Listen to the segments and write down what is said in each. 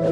Hello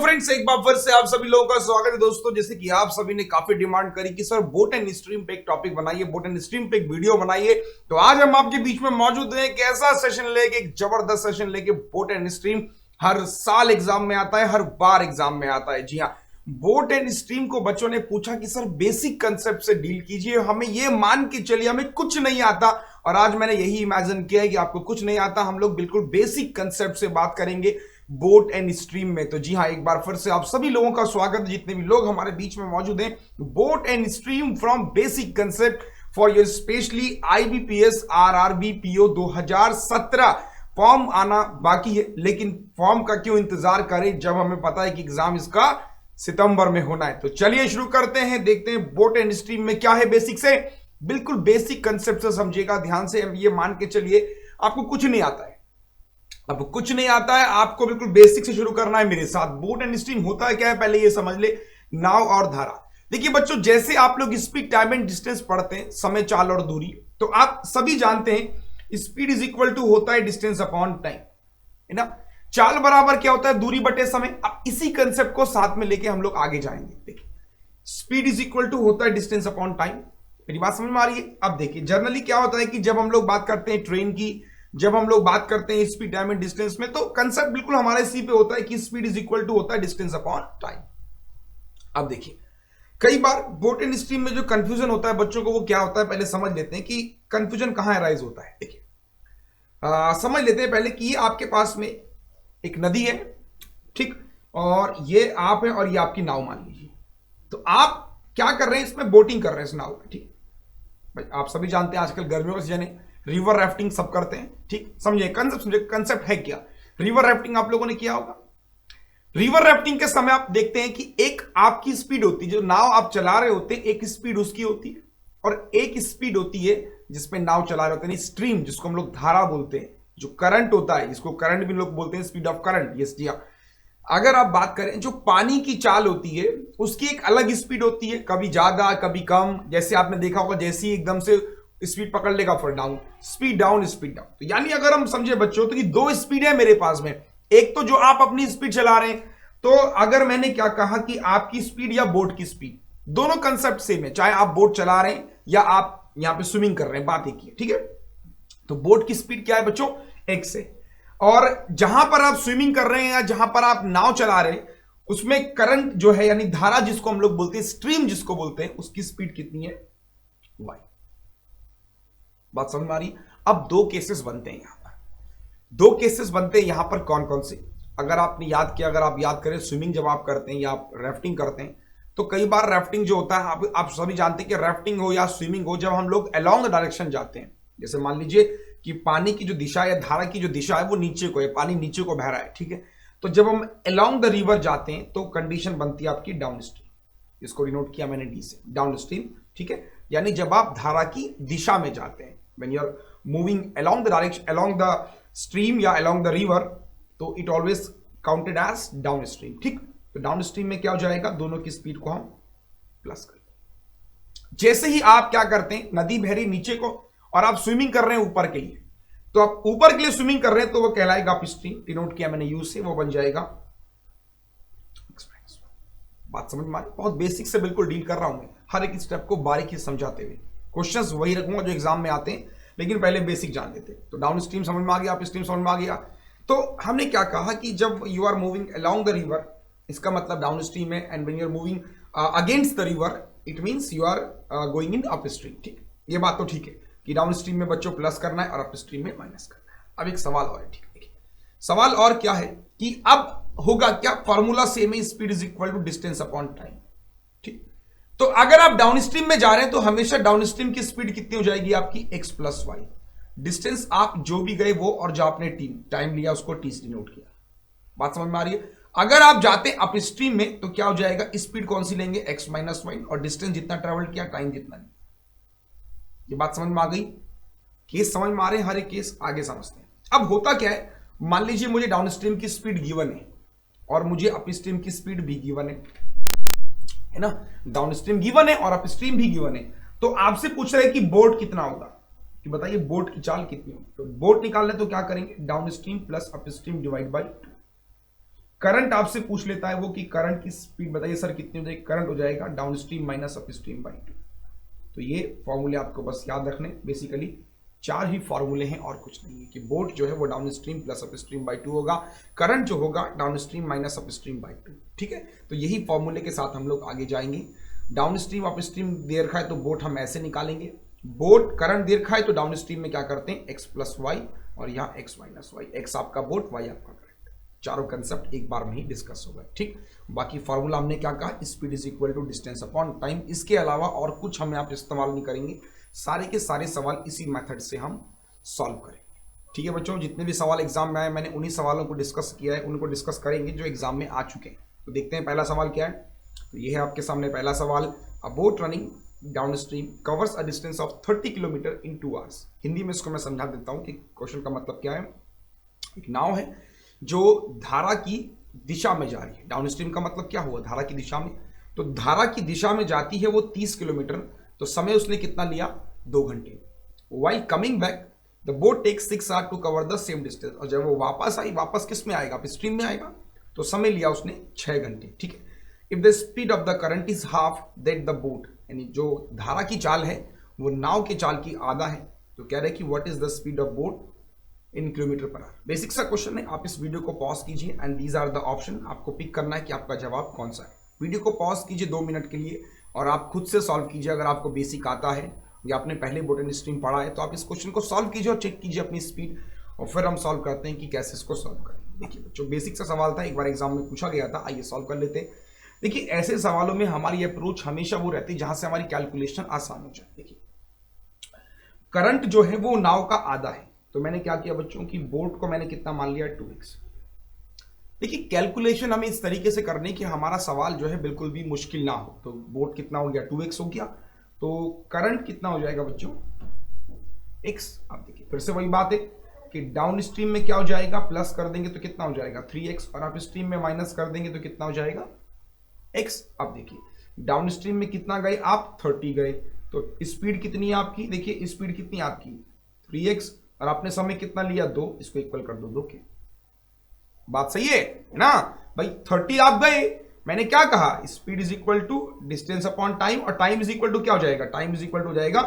friends, एक बार फिर से आप सभी लोगों का स्वागत है दोस्तों। जैसे कि आप सभी ने काफी डिमांड करी कि सर बोट एंड स्ट्रीम पे एक टॉपिक बनाइए, बोट एंड स्ट्रीम पे एक वीडियो बनाइए, तो आज हम आपके बीच में मौजूद हैं एक ऐसा सेशन लेके, एक जबरदस्त सेशन लेके। बोट एंड स्ट्रीम हर साल एग्जाम में आता है, हर बार एग्जाम में आता है। जी हाँ, बोट एंड स्ट्रीम को बच्चों ने पूछा कि सर बेसिक कंसेप्ट से डील कीजिए, हमें ये मान के चलिए हमें कुछ नहीं आता। और आज मैंने यही इमेजिन किया है कि आपको कुछ नहीं आता, हम लोग बिल्कुल बेसिक कंसेप्ट से बात करेंगे बोट एंड स्ट्रीम में। तो जी हाँ, एक बार फिर से आप सभी लोगों का स्वागत है, जितने भी लोग हमारे बीच में मौजूद हैं। Boat and stream from basic concept for your specially IBPS RRB PO 2017। Form आना बाकी है, लेकिन फॉर्म का क्यों इंतजार करें जब हमें पता है कि एग्जाम इसका सितंबर में होना है। तो चलिए शुरू करते हैं, देखते हैं बोट एंड स्ट्रीम में क्या है बेसिक से। बिल्कुल बेसिक कंसेप्ट से समझिएगा ध्यान से। ये मान के चलिए आपको कुछ नहीं आता है, अब कुछ नहीं आता है, आपको बिल्कुल बेसिक से शुरू करना है मेरे साथ। बोट एंड स्ट्रीम होता है क्या है, पहले ये समझ ले। नाव और धारा। देखिए बच्चों, जैसे आप लोग स्पीड, टाइम एंड डिस्टेंस पढ़ते हैं, समय, चाल और दूरी, तो आप सभी जानते हैं स्पीड इज इक्वल टू होता है डिस्टेंस अपॉन टाइम, है ना। चाल बराबर क्या होता है, दूरी बटे समय। अब इसी कंसेप्ट को साथ में लेके हम लोग आगे जाएंगे। देखिए, स्पीड इज इक्वल टू होता है डिस्टेंस अपॉन टाइम। मेरी बात समझ में आ रही है। अब देखिए, जनरली क्या होता है कि जब हम लोग बात करते हैं ट्रेन की, जब हम लोग बात करते हैं स्पीड, टाइम एंड डिस्टेंस में, तो कंसेप्ट बिल्कुल हमारे सी पे होता है कि स्पीड इज इक्वल टू होता है डिस्टेंस अपॉन टाइम। अब देखिए, कई बार बोट एंड स्ट्रीम में जो कंफ्यूजन होता है बच्चों को, वो क्या होता है पहले समझ लेते हैं कि कंफ्यूजन कहां अराइज होता है। देखिए, समझ लेते हैं पहले कि ये आपके पास में एक नदी है, ठीक, और ये आप है और ये आपकी नाव मान लीजिए। तो आप क्या कर रहे हैं, इसमें बोटिंग कर रहे हैं इस नाव में, ठीक भाई। आप सभी जानते हैं आजकल गर्मियों का सीजन है, रिवर राफ्टिंग सब करते हैं, ठीक। समझिए कंसेप्ट, समझिए कंसेप्ट है क्या। रिवर राफ्टिंग आप लोगों ने किया होगा। रिवर राफ्टिंग के समय आप देखते हैं कि एक आपकी स्पीड होती है, जो नाव आप चला रहे होते हैं, एक स्पीड उसकी होती है, और एक स्पीड होती है जिसमें नाव चला रहे होते हैं स्ट्रीम, जिसको हम लोग धारा बोलते हैं, जो करंट होता है, जिसको करंट भी लोग बोलते हैं, स्पीड ऑफ करंट। यस जी हाँ। अगर आप बात करें जो पानी की चाल होती है, उसकी एक अलग स्पीड होती है, कभी ज्यादा कभी कम। जैसे आपने देखा होगा, जैसे ही एकदम से स्पीड पकड़ लेगा फिर down, speed down, speed down. तो यानी अगर हम समझे बच्चों, तो कि दो स्पीड है मेरे पास में। एक तो जो आप अपनी स्पीड चला रहे हैं, तो अगर मैंने क्या कहा कि आपकी स्पीड या बोट की स्पीड, दोनों कंसेप्ट सेम है, चाहे आप बोट चला रहे हैं या आप यहां पे स्विमिंग कर रहे हैं, बात एक ही है, ठीक है। तो बोट की स्पीड क्या है बच्चों, x है, और जहां पर आप स्विमिंग कर रहे हैं या जहां पर आप नाव चला रहे हैं, उसमें करंट जो है, यानी धारा जिसको हम लोग बोलते हैं, स्ट्रीम जिसको बोलते हैं, उसकी स्पीड कितनी है, y। बात समझ में आ रही। अब दो केसेस बनते हैं यहां पर, दो केसेस बनते हैं यहां पर। कौन कौन से, अगर आपने याद किया, अगर आप याद करें, स्विमिंग जब आप करते हैं या आप राफ्टिंग करते हैं, तो कई बार राफ्टिंग जो होता है, आप सभी जानते हैं कि राफ्टिंग हो या स्विमिंग हो, जब हम लोग अलोंग द डायरेक्शन जाते हैं, जैसे मान लीजिए कि पानी की जो दिशा या धारा की जो दिशा है वो नीचे को है, पानी नीचे को बह रहा है, ठीक है। तो जब हम अलोंग द रिवर जाते हैं तो कंडीशन बनती है आपकी डाउन स्ट्रीम, इसको डिनोट किया मैंने डी से, डाउन स्ट्रीम, ठीक है। यानी जब आप धारा की दिशा में जाते हैं, when you are moving along the direction, along the stream या along the river, तो it always counted as downstream, ठीक। तो डाउनस्ट्रीम में क्या हो जाएगा, दोनों की स्पीड को हम प्लस कर। जैसे ही आप क्या करते हैं, नदी बह रही नीचे को और आप स्विमिंग कर रहे हैं ऊपर के लिए, तो आप ऊपर के लिए स्विमिंग कर रहे हैं, तो वो कहलाएगा अप स्ट्रीम, डिनोट किया मैंने यू से, वो बन जाएगा। बात समझ में आ रही। बहुत बेसिक से बिल्कुल डील कर रहा हूं मैं, हर एक स्टेप को बारीकी से समझाते हुए। क्वेश्चंस वही रखूंगा जो एग्जाम में आते हैं, लेकिन पहले बेसिक जान लेते हैं। तो डाउन स्ट्रीम समझ में आ गया, अप स्ट्रीम समझ में आ गया। तो हमने क्या कहा कि जब you are moving along the river, इसका मतलब डाउन स्ट्रीम है, and when you are moving against the river, it means you are going in up stream, ठीक। ये बात तो ठीक है कि डाउन स्ट्रीम में बच्चों प्लस करना है और अप स्ट्रीम में माइनस करना है। अब एक सवाल और है, ठीक है। सवाल और क्या है कि अब होगा क्या, फॉर्मूला सेम है, speed is equal to distance upon time, ठीक। तो अगर आप डाउन स्ट्रीम में जा रहे हैं तो हमेशा डाउन स्ट्रीम की स्पीड कितनी हो जाएगी आपकी, x प्लस वाई। डिस्टेंस आप जो भी गए वो, और जो आपने टाइम लिया उसको टी से डिनोट किया। बात समझ में आ रही है। अगर आप जाते अप स्ट्रीम में तो क्या हो जाएगा, स्पीड कौन सी लेंगे, x माइनस वाई, और डिस्टेंस जितना ट्रेवल किया, टाइम जितना नहीं। ये बात समझ में आ गई। केस समझ में आ रहे हैं, हर एक केस आगे समझते हैं। अब होता क्या है, मान लीजिए मुझे डाउन स्ट्रीम की स्पीड गिवन है और मुझे अप स्ट्रीम की स्पीड भी गिवन है है ना। डाउन स्ट्रीम गिवन है और अप स्ट्रीम भी गिवन है। तो आपसे पूछ रहे हैं कि बोट कितना होगा, कि बताइए बोट की चाल कितनी होगी। तो बोट निकालना है तो क्या करेंगे, down stream plus up stream divide by 2। Current आपसे पूछ लेता है वो कि करंट की स्पीड बताइए सर कितनी हो जाएगी, करंट हो जाएगा down stream minus up stream by 2। तो ये फॉर्मूले आपको बस याद रखने, बेसिकली 4 ही फॉर्मूले हैं और कुछ नहीं है, कि बोट जो है वो down stream plus up stream by 2 होगा, करंट जो होगा down stream minus up stream by 2। ठीक है, तो यही फॉर्मूले के साथ हम लोग आगे जाएंगे। डाउन स्ट्रीम अप स्ट्रीम दे रखा है तो बोट हम ऐसे निकालेंगे, बोट करंट दे रखा है तो डाउन स्ट्रीम में क्या करते हैं एक्स प्लस वाई और यहाँ एक्स माइनस वाई, एक्स आपका बोट वाई आपका करंट। चारों कंसेप्ट एक बार में ही डिस्कस हो गए। ठीक, बाकी फॉर्मूला हमने क्या कहा, speed is equal to distance upon time. इसके अलावा और कुछ हम यहाँ पे इस्तेमाल नहीं करेंगे, सारे के सारे सवाल इसी मेथड से हम सॉल्व करेंगे। ठीक है बच्चों, जितने भी सवाल एग्जाम में आए मैंने उन्हीं सवालों को डिस्कस किया है, उनको डिस्कस करेंगे जो एग्जाम में आ चुके हैं। तो देखते हैं पहला सवाल क्या है। तो ये है आपके सामने पहला सवाल, अ boat running down stream covers a distance of 30 kilometre in 2 hours. Hindi में इसको मैं समझा देता हूँ कि क्वेश्चन का मतलब क्या है। एक नाव है जो धारा की दिशा में जा रही है, डाउन स्ट्रीम का मतलब क्या हुआ, धारा की दिशा में। तो धारा की दिशा में जाती है वो 30 किलोमीटर, तो समय उसने कितना लिया, 2 घंटे। While coming back the boat takes 6 hour to cover the same distance. और जब वो वापस आई, वापस किस में आएगा, स्ट्रीम में आएगा, तो समय लिया उसने 6 घंटे। ठीक है, if the speed of the current is half that the boat, यानी जो धारा की चाल है वो नाव की चाल की आधा है, तो कह रहे हैं कि what is the speed of boat in kilometer per hour. Basic सा क्वेश्चन है, आप इस वीडियो को पॉज कीजिए and these are the option, आपको पिक करना है कि आपका जवाब कौन सा है। वीडियो को पॉज कीजिए 2 मिनट के लिए और आप खुद से सॉल्व कीजिए। अगर आपको बेसिक आता है या आपने पहले बोट एंड स्ट्रीम पढ़ा है तो आप इस क्वेश्चन को सॉल्व कीजिए और चेक कीजिए अपनी स्पीड, और फिर हम सॉल्व करते हैं कि कैसे इसको सॉल्व करें। देखिए बच्चों, बेसिक सा सवाल था, एक बार एग्जाम में पूछा गया था, आइए सॉल्व कर लेते हैं। देखिए ऐसे सवालों में हमारी अप्रोच हमेशा वो रहती है जहां से हमारी कैलकुलेशन आसान हो जाए। देखिए करंट जो है वो नाव का आधा है, तो मैंने क्या किया बच्चों की बोट को मैंने कितना मान लिया, 2x। देखिए कैलकुलेशन हमें इस तरीके से करने कि हमारा सवाल जो है बिल्कुल भी मुश्किल ना हो। तो बोट कितना हो गया, 2x हो गया, तो करंट कितना हो जाएगा बच्चों, x। अब देखिए फिर से वही बात है कि डाउन स्ट्रीम में क्या हो जाएगा, प्लस कर देंगे तो कितना हो जाएगा 3x, और अप स्ट्रीम में माइनस कर देंगे तो कितना हो जाएगा x। अब देखिए डाउन स्ट्रीम में कितना गए आप, 30 गए, तो स्पीड कितनी है आपकी, देखिए स्पीड कितनी है आपकी 3x, और आपने समय कितना लिया 2, इसको इक्वल कर दो 2 के। बात सही है ना भाई, 30 आप गए, मैंने क्या कहा speed is equal to distance upon time, और टाइम इज इक्वल टू क्या हो जाएगा, टाइम इज इक्वल टू हो जाएगा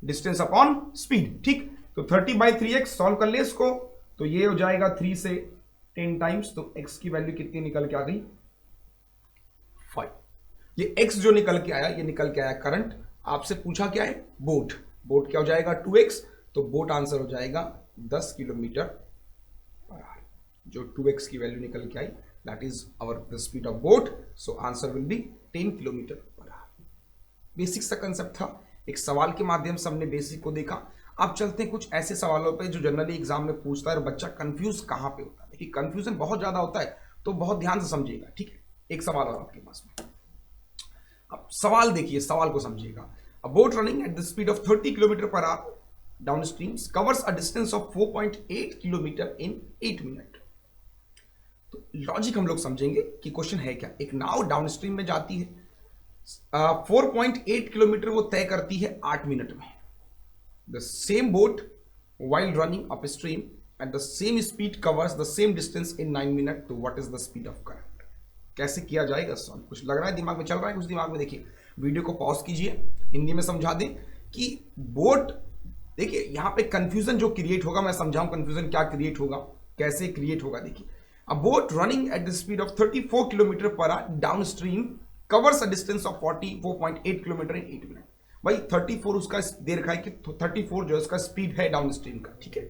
डिस्टेंस अपॉन स्पीड। ठीक, तो 30/3x सॉल्व कर ले इसको, तो ये हो जाएगा 3 से 10 टाइम्स, तो x की वैल्यू कितनी निकल के आ गई 5। ये x जो निकल के आया, ये निकल के आया करंट। आपसे पूछा क्या है, बोट, बोट क्या हो जाएगा 2x, तो बोट आंसर हो जाएगा 10 किलोमीटर पर आवर। जो 2x की वैल्यू निकल के आई that is our the speed of boat, so answer will be 10 kilometre per hour. Basic सा कंसेप्ट था, एक सवाल के माध्यम से हमने बेसिक को देखा। अब चलते हैं कुछ ऐसे सवालों पे जो जनरली एग्जाम में पूछता है और बच्चा कंफ्यूज कहां पे होता है। देखिए कंफ्यूजन बहुत ज्यादा होता है, तो बहुत ध्यान से समझिएगा। ठीक है, एक सवाल और आपके पास में। अब सवाल देखिए, सवाल को समझिएगा। अ boat running at the speed of 30 kilometre per our down streams covers a distance of 4.8 kilometre in 8 minute. तो लॉजिक हम लोग समझेंगे कि क्वेश्चन है क्या। एक नाव डाउन स्ट्रीम में जाती है, 4.8 किलोमीटर वो तय करती है 8 मिनट में। The same boat while running upstream at the same speed covers the same distance in 9 minutes, तो what is the speed of current। कैसे किया जाएगा सॉल्व, कुछ लग रहा है दिमाग में चल रहा है कुछ दिमाग में। देखिए वीडियो को पॉज कीजिए, हिंदी में समझा दें कि बोट, देखिए यहां पे कंफ्यूजन जो क्रिएट होगा, मैं समझाऊं कंफ्यूजन क्या क्रिएट होगा, कैसे क्रिएट होगा। देखिए अ boat running at the speed of 34 kilometre per our down stream covers a distance of 44.8 kilometre in 8 minute. भाई 34 उसका दे रखा है कि 34 जो है उसका स्पीड है डाउन स्ट्रीम का। ठीक है,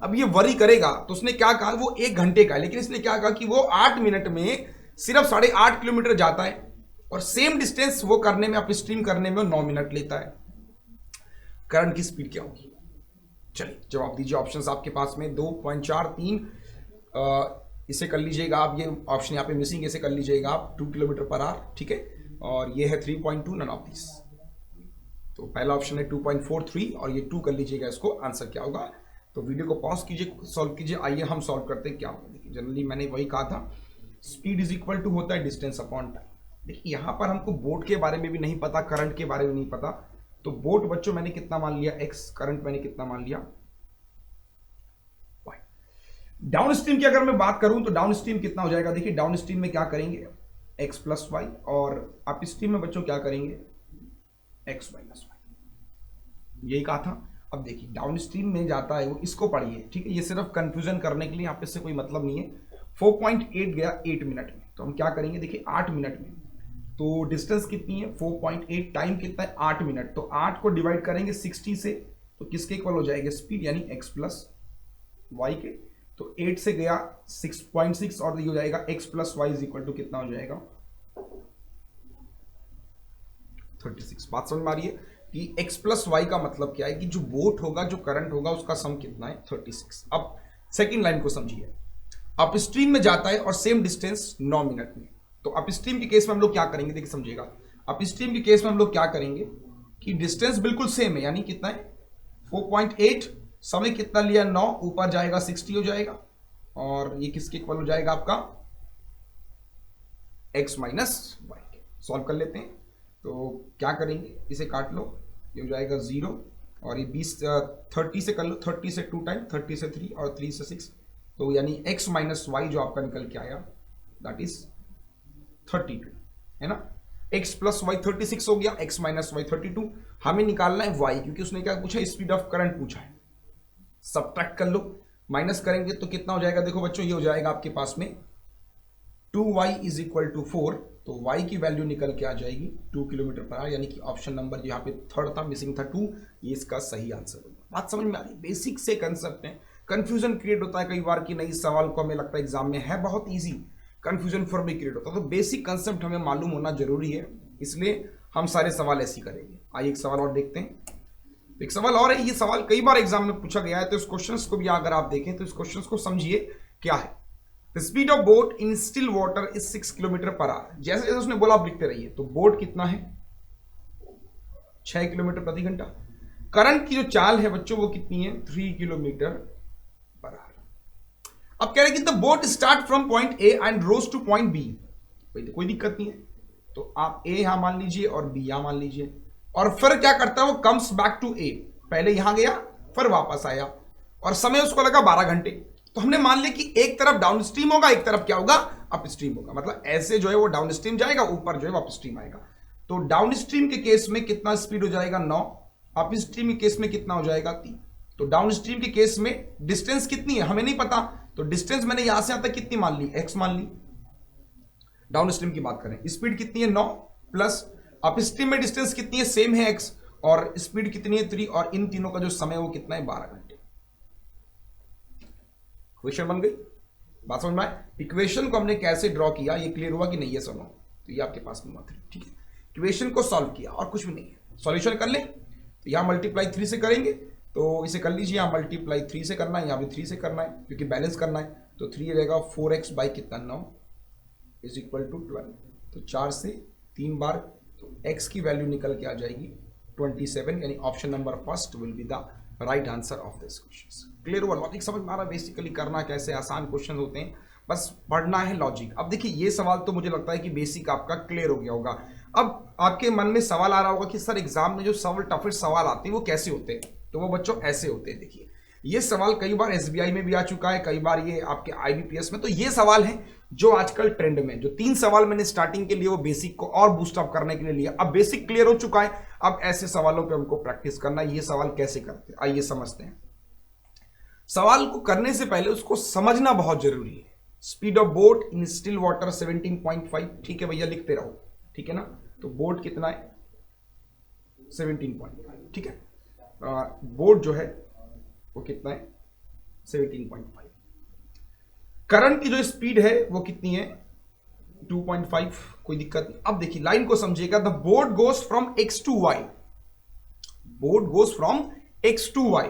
अब ये वरी करेगा तो उसने क्या कहा, वो 1 घंटे का है, लेकिन इसने क्या कहा कि वो 8 मिनट में सिर्फ 8.5 किलोमीटर जाता है, और सेम डिस्टेंस वो करने में, अप स्ट्रीम करने में 9 मिनट लेता है। करंट की स्पीड क्या होगी, चलिए जवाब दीजिए। ऑप्शंस आपके पास में 2.43, इसे कर लीजिएगा आप, ये ऑप्शन यहाँ पे मिसिंग, इसे कर लीजिएगा आप 2 किलोमीटर पर आवर। ठीक है, और ये है 3.2, नन ऑफ दिस। तो पहला ऑप्शन है 2.43 और ये 2 कर लीजिएगा, इसको आंसर क्या होगा। तो वीडियो को पॉज कीजिए, सॉल्व कीजिए। आइए हम सॉल्व करते हैं क्या होगा। देखिए जनरली मैंने वही कहा था, स्पीड इज इक्वल टू होता है डिस्टेंस अपॉन टाइम। देखिए यहां पर हमको बोट के बारे में भी नहीं पता, करंट के बारे में नहीं पता, तो बोट बच्चों मैंने कितना मान लिया x, करंट मैंने कितना मान लिया y। डाउन स्ट्रीम की अगर मैं बात करूं तो डाउन स्ट्रीम कितना हो जाएगा, देखिए डाउन स्ट्रीम में क्या करेंगे x प्लस वाई, और अप स्ट्रीम में बच्चों क्या करेंगे x माइनस वाई, यही कहा था। अब देखिए डाउन स्ट्रीम में जाता है वो, इसको पढ़िए ठीक है, ये सिर्फ कंफ्यूजन करने के लिए, यहाँ पे से कोई मतलब नहीं है। 4.8 गया 8 मिनट में, तो हम क्या करेंगे देखिए 8 मिनट में, तो डिस्टेंस कितनी है 4.8, टाइम कितना है 8 मिनट, तो 8 को डिवाइड करेंगे 60 से, तो किसके इक्वल हो जाएगा स्पीड, यानी x प्लस वाई के। तो 8 से गया 6.6 और ये हो जाएगा x plus y is equal to कितना हो जाएगा 36। बात समझ में आ रही है कि x प्लस वाई का मतलब क्या है कि जो बोट होगा, जो करंट होगा, उसका सम कितना है 36। अब सेकेंड लाइन को समझिए, अप स्ट्रीम में जाता है और सेम डिस्टेंस 9 मिनट में, तो अप स्ट्रीम के केस में हम लोग क्या करेंगे देखिए समझिएगा, अप स्ट्रीम के केस में हम लोग क्या करेंगे कि डिस्टेंस बिल्कुल सेम है, यानी कितना है 4.8, समय कितना लिया 9, ऊपर जाएगा 60 हो जाएगा, और ये किसके इक्वल हो जाएगा आपका x माइनस वाई। सॉल्व कर लेते हैं, तो क्या करेंगे इसे काट लो, ये हो जाएगा 0, और ये 30 से कर लो, 30 से 2 टाइम, 30 से 3 और 3 से 6, तो यानी x माइनस वाई जो आपका निकल के आया दैट इज 32, है ना। x प्लस वाई 36 हो गया, x माइनस वाई 32। हमें निकालना है y, क्योंकि उसने क्या पूछा, स्पीड ऑफ करंट पूछा है। सब्ट्रैक्ट कर लो, माइनस करेंगे तो कितना हो जाएगा, देखो बच्चों ये हो जाएगा आपके पास में 2y इज इक्वल टू 4, तो y की वैल्यू निकल के आ जाएगी 2 किलोमीटर पर आवर, यानी कि ऑप्शन नंबर यहाँ पे थर्ड था, मिसिंग था 2, ये इसका सही आंसर होगा। बात समझ में आ रही, बेसिक से कंसेप्ट है। कंफ्यूजन क्रिएट होता है कई बार कि नहीं सवाल को हमें लगता है एग्जाम में है बहुत इजी, कंफ्यूजन फॉर भी क्रिएट होता है, तो बेसिक कंसेप्ट हमें मालूम होना जरूरी है, इसलिए हम सारे सवाल ऐसे ही करेंगे। आइए एक सवाल और देखते हैं। एक सवाल और है, ये सवाल कई बार एग्जाम में पूछा गया है, तो इस क्वेश्चन को भी अगर आप देखें तो इस क्वेश्चन को समझिए क्या है। The speed of boat in still water is 6 kilometre per our. जैसे जैसे उसने बोला आप लिखते रहिए, तो बोट कितना है 6 किलोमीटर प्रति घंटा। करंट की जो चाल है बच्चों वो कितनी है 3 किलोमीटर पर आवर। अब कह रहे हैं कि the boat start from point A and rows to point B, कोई दिक्कत नहीं है, तो आप ए यहां मान लीजिए और बी यहां मान लीजिए, और फिर क्या करता है वो कम्स बैक टू ए, पहले यहां गया फिर वापस आया, और समय उसको लगा 12 घंटे। तो हमने मान लिया कि एक तरफ डाउन स्ट्रीम होगा, एक तरफ क्या होगा अप स्ट्रीम होगा, मतलब ऐसे जो है वो डाउन स्ट्रीम जाएगा, ऊपर जो है अप स्ट्रीम आएगा। तो डाउन स्ट्रीम के केस में कितना स्पीड हो जाएगा 9, अप स्ट्रीम के केस में कितना हो जाएगा 3। तो डाउन स्ट्रीम के केस में डिस्टेंस कितनी है हमें नहीं पता, तो डिस्टेंस मैंने यहां से यहां तक कितनी मान ली x मान ली। डाउन स्ट्रीम की बात करें, स्पीड कितनी है 9, प्लस अप स्ट्रीम में डिस्टेंस कितनी है सेम है x, और स्पीड कितनी है 3, और इन तीनों का जो समय वो कितना है 12 घंटे। इक्वेशन बन गई, बात समझ में आए। इक्वेशन को हमने कैसे ड्रॉ किया ये क्लियर हुआ कि नहीं, ये सुनो, तो ये आपके पास में मात्र ठीक है। इक्वेशन को सॉल्व किया और कुछ भी नहीं है, सॉल्यूशन कर ले, तो यहां मल्टीप्लाई 3 से करेंगे, तो इसे कर लीजिए, यहां मल्टीप्लाई 3 से करना है, यहां भी 3 से करना है क्योंकि बैलेंस करना है, तो 3 रहेगा 4x बाई कितना 9 इज इक्वल टू 12, तो 4 से 3 बार, तो x की वैल्यू निकल के आ जाएगी 27, यानी option number first will be the right answer of this question. Clear हुआ, लॉजिक समझ में आ रहा है, बेसिकली करना कैसे, आसान क्वेश्चन होते हैं, बस पढ़ना है लॉजिक। अब देखिए ये सवाल तो मुझे लगता है कि बेसिक आपका क्लियर हो गया होगा। अब आपके मन में सवाल आ रहा होगा कि सर एग्जाम में जो टफेस्ट सवाल आते हैं वो कैसे होते हैं, तो वो बच्चों ऐसे होते हैं। देखिए ये सवाल कई बार एसबीआई में भी आ चुका है, कई बार ये आपके आईबीपीएस में, तो ये सवाल है जो आजकल ट्रेंड में, जो 3 सवाल मैंने स्टार्टिंग के लिए वो बेसिक को और बूस्ट अप करने के लिए लिया। अब बेसिक क्लियर हो चुका है, अब ऐसे सवालों पे हमको प्रैक्टिस करना है। ये सवाल कैसे करते हैं आइए समझते हैं। सवाल को करने से पहले उसको समझना बहुत जरूरी है। Speed of boat in still water 17.5, ठीक है भैया लिखते रहो, ठीक है ना। तो बोट कितना है 17.5, ठीक है। बोट जो है वो कितना है 17.5। करंट की जो स्पीड है वो कितनी है 2.5, कोई दिक्कत नहीं। अब देखिए लाइन को समझिएगा, the boat goes from x to y, boat goes from x to y,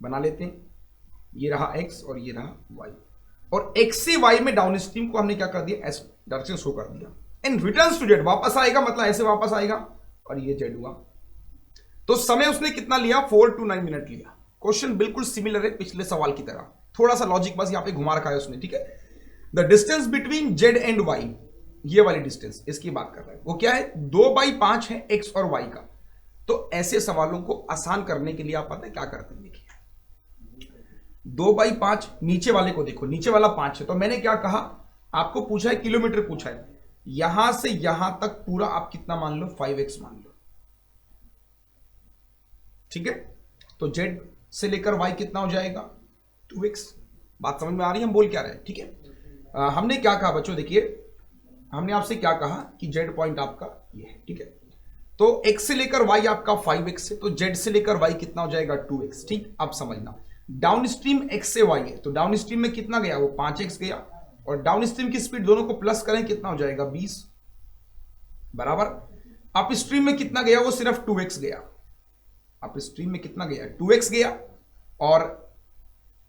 बना लेते हैं, ये रहा x और ये रहा y, और x से y में डाउन स्ट्रीम को हमने क्या कर दिया एस डायरेक्शन शो कर दिया, एंड रिटर्न्स टू z, वापस आएगा, मतलब ऐसे वापस आएगा, और ये z हुआ। तो समय उसने कितना लिया 4 to 9 मिनट लिया। क्वेश्चन बिल्कुल सिमिलर है पिछले सवाल की तरह, थोड़ा सा लॉजिक बस यहां पे घुमा रखा है उसने, ठीक है। The distance between z and y, ये वाली डिस्टेंस इसकी बात कर रहे हैं, वो क्या है 2/5 है एक्स और वाई का। तो ऐसे सवालों को आसान करने के लिए आप पता है क्या करते हैं, देखिए 2/5 नीचे वाले को देखो, नीचे वाला 5 है, तो मैंने क्या कहा, आपको पूछा है किलोमीटर पूछा है, यहां से यहां तक पूरा आप कितना मान लो 5x मान लो, ठीक है। तो z से लेकर y कितना हो जाएगा 2x। बात समझ में आ रही है हम बोल क्या रहे हैं, ठीक है। हमने क्या कहा बच्चों, देखिए हमने आपसे क्या कहा कि z पॉइंट आपका ये है, ठीक है। तो x से लेकर y आपका 5x है, तो z से लेकर y कितना हो जाएगा 2x, ठीक। अब समझना डाउन स्ट्रीम x से y है, तो डाउन स्ट्रीम में कितना गया, वो 5x गया, और डाउन स्ट्रीम की स्पीड दोनों को प्लस करें कितना हो जाएगा 20 बराबर। अप स्ट्रीम में कितना गया, वो सिर्फ 2x गया, अप स्ट्रीम में कितना गया 2x गया, और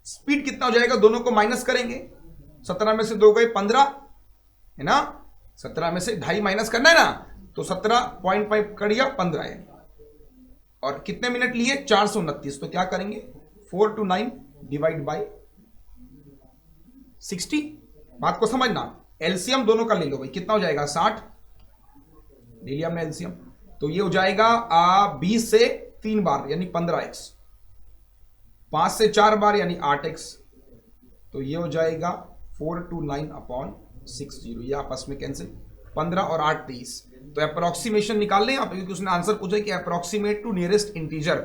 स्पीड कितना हो जाएगा, दोनों को माइनस करेंगे, 17 में से 2 गए 15 है ना, 17 में से 2.5 माइनस करना है ना, तो 17.5 कर दिया 15 है, और कितने मिनट लिए 429, तो क्या करेंगे 4 to 9 डिवाइड बाय 60। बात को समझना, एलसीएम दोनों का ले लो भाई, कितना हो जाएगा 60, ले लिया हमने एलसीएम, तो ये हो जाएगा 20 से 3 बार यानी 15x, 5 से 4 बार यानी 8x, तो ये हो जाएगा 4 to 9/60, ये आपस में कैंसिल, 15 और 8 23। तो अप्रोक्सीमेशन निकाल लें आप, क्योंकि उसने आंसर पूछा कि अप्रोक्सीमेट टू नियरेस्ट इंटीजर,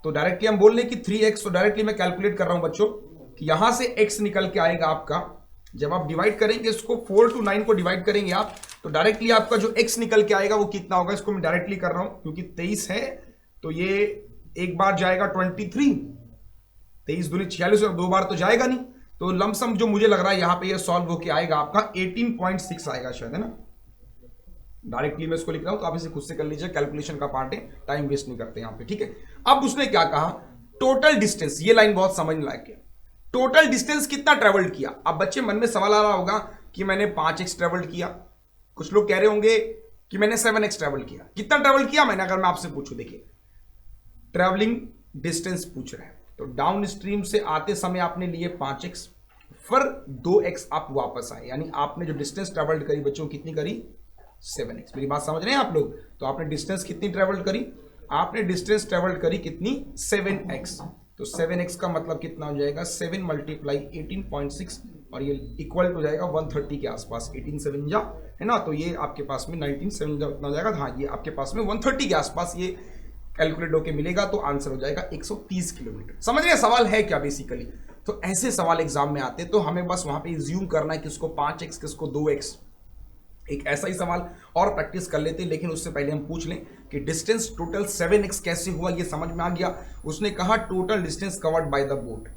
तो डायरेक्टली हम बोल लें कि 3x, तो डायरेक्टली मैं कैलकुलेट कर रहा हूं बच्चों कि यहां से x निकल के आएगा आपका, जब आप डिवाइड करेंगे इसको 4 to 9 को डिवाइड करेंगे आप, तो डायरेक्टली आपका जो x निकल के आएगा वो कितना होगा, इसको मैं डायरेक्टली कर रहा हूं क्योंकि 23 है, तो ये एक बार जाएगा 23, 23 दूनी 46, और 2 बार तो जाएगा नहीं, तो लमसम जो मुझे लग रहा है यहां पे ये सॉल्व होके आएगा आपका 18.6 आएगा शायद, है ना। डायरेक्टली मैं इसको लिख रहा हूं, तो आप इसे खुद से कर लीजिए, कैलकुलेशन का पार्ट है, टाइम वेस्ट नहीं करते यहां पे, ठीक है। अब उसने क्या कहा, टोटल डिस्टेंस, ये लाइन बहुत समझने लायक है, टोटल डिस्टेंस कितना ट्रेवल्ड किया। अब बच्चे मन में सवाल आ रहा होगा कि मैंने 5x ट्रेवल्ड किया, कुछ लोग कह रहे होंगे कि मैंने 7x ट्रेवल किया, कितना ट्रेवल किया मैंने, अगर मैं आपसे पूछूं, देखिए ट्रेवलिंग डिस्टेंस पूछ रहे हैं, तो डाउन स्ट्रीम से आते समय आपने लिए 5x, फिर 2x आप वापस आए, यानी आपने जो डिस्टेंस ट्रेवल्ड करी बच्चों कितनी करी 7x। मेरी बात समझ रहे हैं आप लोग, तो आपने डिस्टेंस कितनी ट्रेवल्ड करी, आपने डिस्टेंस ट्रेवल्ड करी कितनी 7x, तो 7x का मतलब कितना हो जाएगा 7 × 18.6, और ये इक्वल हो जाएगा 130 के आसपास, 18 7 जा है ना, तो ये आपके पास में 19 7 जा उतना हो जाएगा, हाँ ये आपके पास में 130 के आसपास ये कैलकुलेट होके मिलेगा, तो आंसर हो जाएगा 130 किलोमीटर। समझ रहे सवाल है क्या बेसिकली। तो ऐसे सवाल एग्जाम में आते हैं, तो हमें बस वहां पे ज्यूम करना है किसको 5x किसको 2x, एक ऐसा ही सवाल और प्रैक्टिस कर लेते हैं, लेकिन उससे पहले हम पूछ लें कि डिस्टेंस टोटल 7x कैसे हुआ, ये समझ में आ गया। उसने कहा total distance covered by the boat,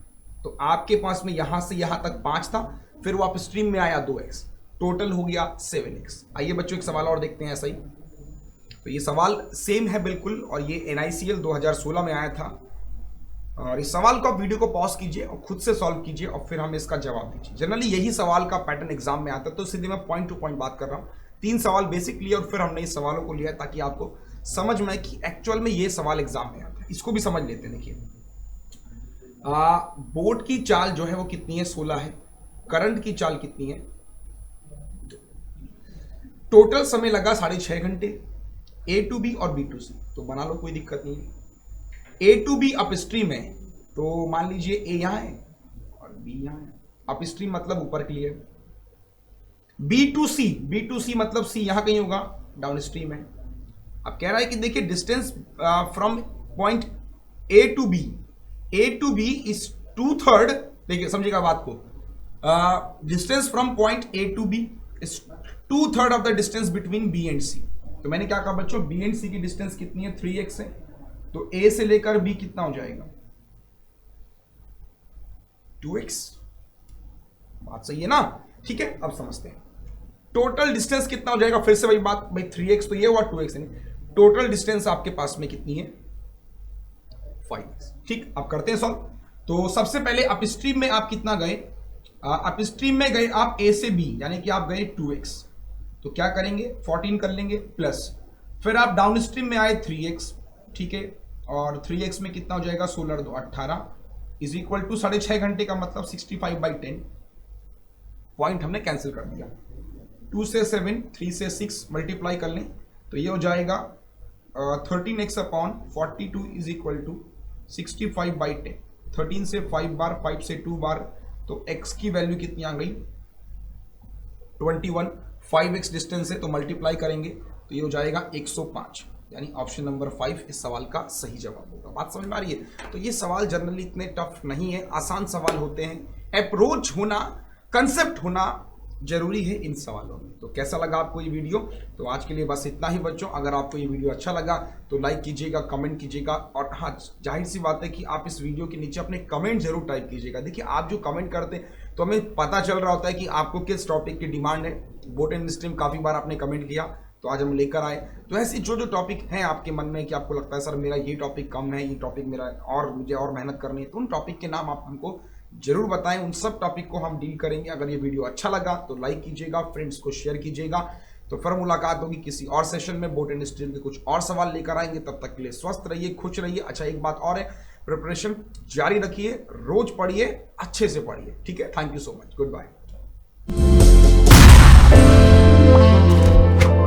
तो आपके पास में यहां से यहां तक 5 था, फिर वो स्ट्रीम में आया 2x, टोटल हो गया 7x। आइए बच्चों एक सवाल और देखते हैं ऐसा ही, तो ये सवाल सेम है बिल्कुल, और ये NICL 2016 में आया था, और इस सवाल को आप वीडियो को पॉज कीजिए और खुद से सॉल्व कीजिए, और फिर हमें इसका जवाब दीजिए। जनरली यही सवाल का पैटर्न एग्जाम में आता है, तो सीधे मैं पॉइंट टू पॉइंट बात कर रहा हूँ। 3 सवाल बेसिक लिए और फिर हमने इस सवालों को लिया ताकि आपको समझ में आए कि एक्चुअल में ये सवाल एग्जाम में आता है। इसको भी समझ लेते हैं। देखिए बोट की चाल जो है वो कितनी है 16 है, करंट की चाल कितनी है, टोटल समय लगा 6.5 घंटे, A to B और B to C, तो बना लो कोई दिक्कत नहीं है। A to B up stream है, तो मान लीजिए A यहां है और B यहां है, अप स्ट्रीम मतलब ऊपर के लिए। B to C मतलब C यहां कहीं होगा, डाउन स्ट्रीम है। अब कह रहा है कि देखिए distance from point A to B is 2/3, देखिए समझिएगा बात को, distance from point A to B is 2/3 of the distance between B and C। तो मैंने क्या कहा बच्चों, B एंड C की डिस्टेंस कितनी है 3x है, तो A से लेकर B कितना हो जाएगा 2x। बात सही है ना, ठीक है। अब समझते हैं टोटल डिस्टेंस कितना हो जाएगा, फिर से वही बात भाई 3x तो ये हुआ 2x है, टोटल डिस्टेंस आपके पास में कितनी है 5x। ठीक, अब करते हैं सॉल्व। तो सबसे पहले अप स्ट्रीम में आप कितना गए, अप स्ट्रीम में गए आप A से B, यानी कि आप गए 2x, तो क्या करेंगे 14 कर लेंगे प्लस, फिर आप डाउन स्ट्रीम में आए 3x, ठीक है, और 3x में कितना हो जाएगा 16 2 18 इज इक्वल टू 6.5 घंटे का मतलब 65/10, पॉइंट हमने कैंसिल कर दिया। 2 से 7, 3 से 6 मल्टीप्लाई कर लें तो ये हो जाएगा 13x upon 42 is equal to 65/10। 13 से 5 बार, 5 से 2 बार, तो x की वैल्यू कितनी आ गई 21। 5x डिस्टेंस है तो मल्टीप्लाई करेंगे तो ये हो जाएगा 105, यानी ऑप्शन नंबर 5 इस सवाल का सही जवाब होगा। बात समझ में आ रही है? तो ये सवाल जनरली इतने टफ नहीं है, आसान सवाल होते हैं। अप्रोच होना, कंसेप्ट होना जरूरी है इन सवालों में। तो कैसा लगा आपको ये वीडियो? तो आज के लिए बस इतना ही बच्चों। अगर आपको ये वीडियो अच्छा लगा तो लाइक कीजिएगा, कमेंट कीजिएगा, और हाँ, जाहिर सी बात है कि आप इस वीडियो के नीचे अपने कमेंट जरूर टाइप कीजिएगा। देखिए, आप जो कमेंट करते हैं तो हमें पता चल रहा होता है कि आपको किस टॉपिक की डिमांड है। बोट एंड स्ट्रीम काफी बार आपने कमेंट किया तो आज हम लेकर आए। तो ऐसी जो जो टॉपिक हैं आपके मन में कि आपको लगता है सर मेरा ये टॉपिक कम है, ये टॉपिक मेरा और मुझे और मेहनत करनी है, तो उन टॉपिक के नाम आप हमको जरूर बताएं। उन सब टॉपिक को हम डील करेंगे। अगर ये वीडियो अच्छा लगा तो लाइक कीजिएगा, फ्रेंड्स को शेयर कीजिएगा। तो फिर मुलाकात होगी किसी और सेशन में। बोट एंड स्ट्रीम के कुछ और सवाल लेकर आएंगे। तब तक के लिए स्वस्थ रहिए, खुश रहिए। अच्छा, एक बात और है, प्रिपरेशन जारी रखिए, रोज पढ़िए, अच्छे से पढ़िए। ठीक है, thank you so much, good bye.